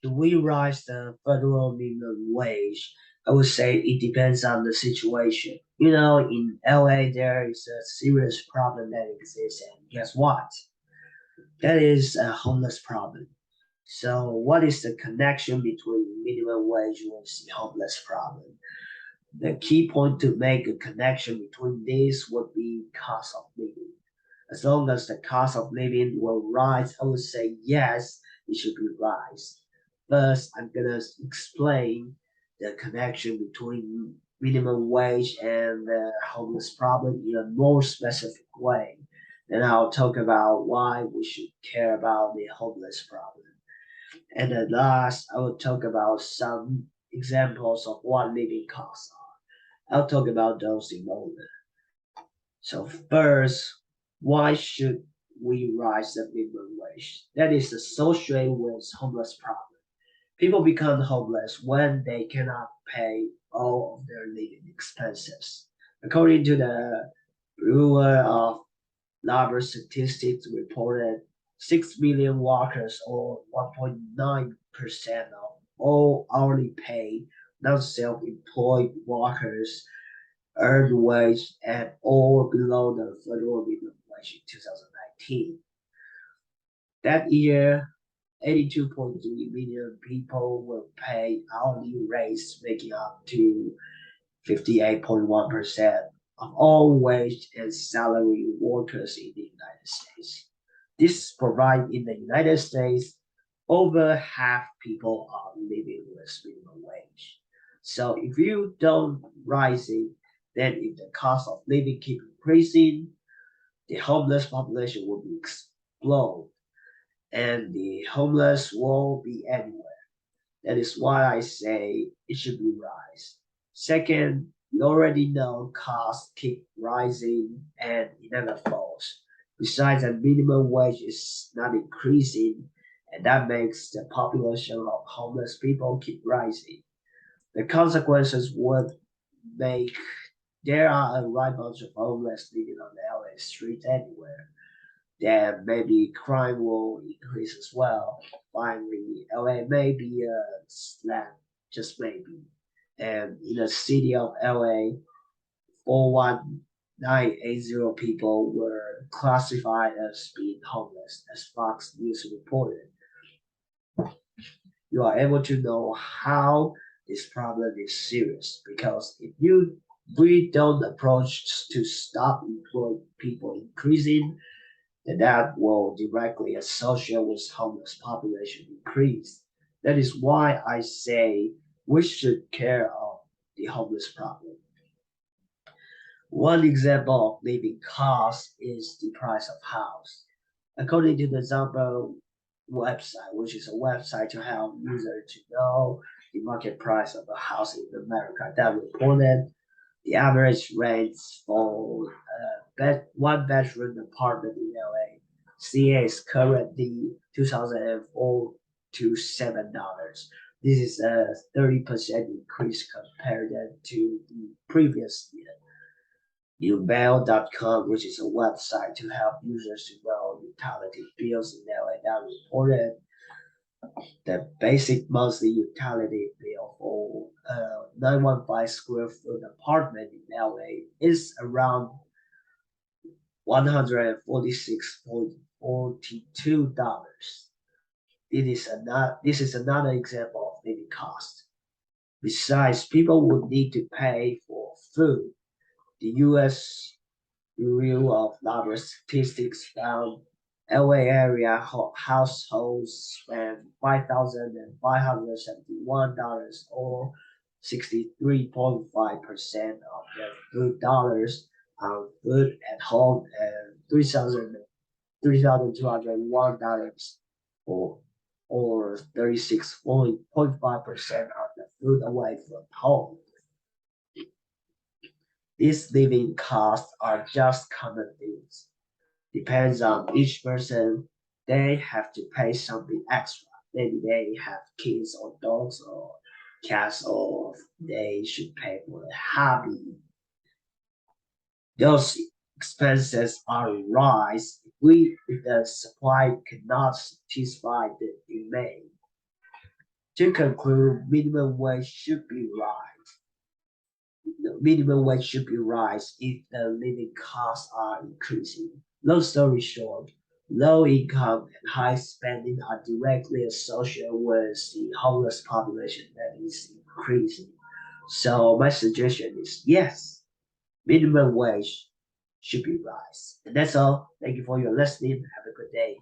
Do we rise the federal minimum wage? I would say it depends on the situation. In LA, there is a serious problem that exists, and guess what? That is a homeless problem. So, what is the connection between minimum wage and the homeless problem? The key point to make a connection between these would be cost of living. As long as the cost of living will rise, I would say yes, it should be rise. First, I'm gonna explain the connection between minimum wage and the homeless problem in a more specific way. Then I'll talk about why we should care about the homeless problem. And at last, I will talk about some examples of what living costs are. I'll talk about those in order. So first, why should we rise the minimum wage? That is associated with homeless problem. People become homeless when they cannot pay all of their living expenses. According to the Bureau of Labor Statistics reported 6 million workers or 1.9% of all hourly paid non-self-employed workers earned wage at or below the federal minimum wage in 2019. That year, 82.3 million people were paid hourly rates, making up to 58.1% of all wage and salary workers in the United States. This provides in the United States over half people are living with minimum wage. So if you don't rise it, then if the cost of living keep increasing, the homeless population will be explode and the homeless won't be anywhere. That is why I say it should be rise. Second, we already know costs keep rising and it never falls. Besides, the minimum wage is not increasing, and that makes the population of homeless people keep rising. The consequences would make there are a right bunch of homeless living on the LA streets anywhere. Then maybe crime will increase as well. Finally, LA may be a slam, just maybe. And in the city of LA, 41980 people were classified as being homeless, as Fox News reported. You are able to know how this problem is serious because if we don't approach to stop employed people increasing, then that will directly associate with homeless population increase. That is why I say we should care of the homeless problem. One example of living cost is the price of house. According to the Zumba website, which is a website to help users to know the market price of a house in America, that reported the average rates for one bedroom apartment in LA. CA is currently 2004 to $7. This is a 30% increase compared to the previous year. Newmail.com, which is a website to help users to know utility bills in LA, that reported the basic monthly utility bill for a 915 square foot apartment in LA is around $146.42. This is another example of living cost. Besides, people would need to pay for food. The U.S. Bureau of Labor Statistics found LA area households spend $5,571 or 63.5% of their food dollars on food at home and $3,201 or 36.5% of the food away from home. These living costs are just common things. Depends on each person. They have to pay something extra. Maybe they have kids or dogs or cats, or they should pay for a hobby. Those expenses are rise if the supply cannot satisfy the demand. To conclude, minimum wage should be rise. The minimum wage should be rise if the living costs are increasing. Long story short, low income and high spending are directly associated with the homeless population that is increasing. So my suggestion is yes, minimum wage should be rise. And that's all. Thank you for your listening. Have a good day.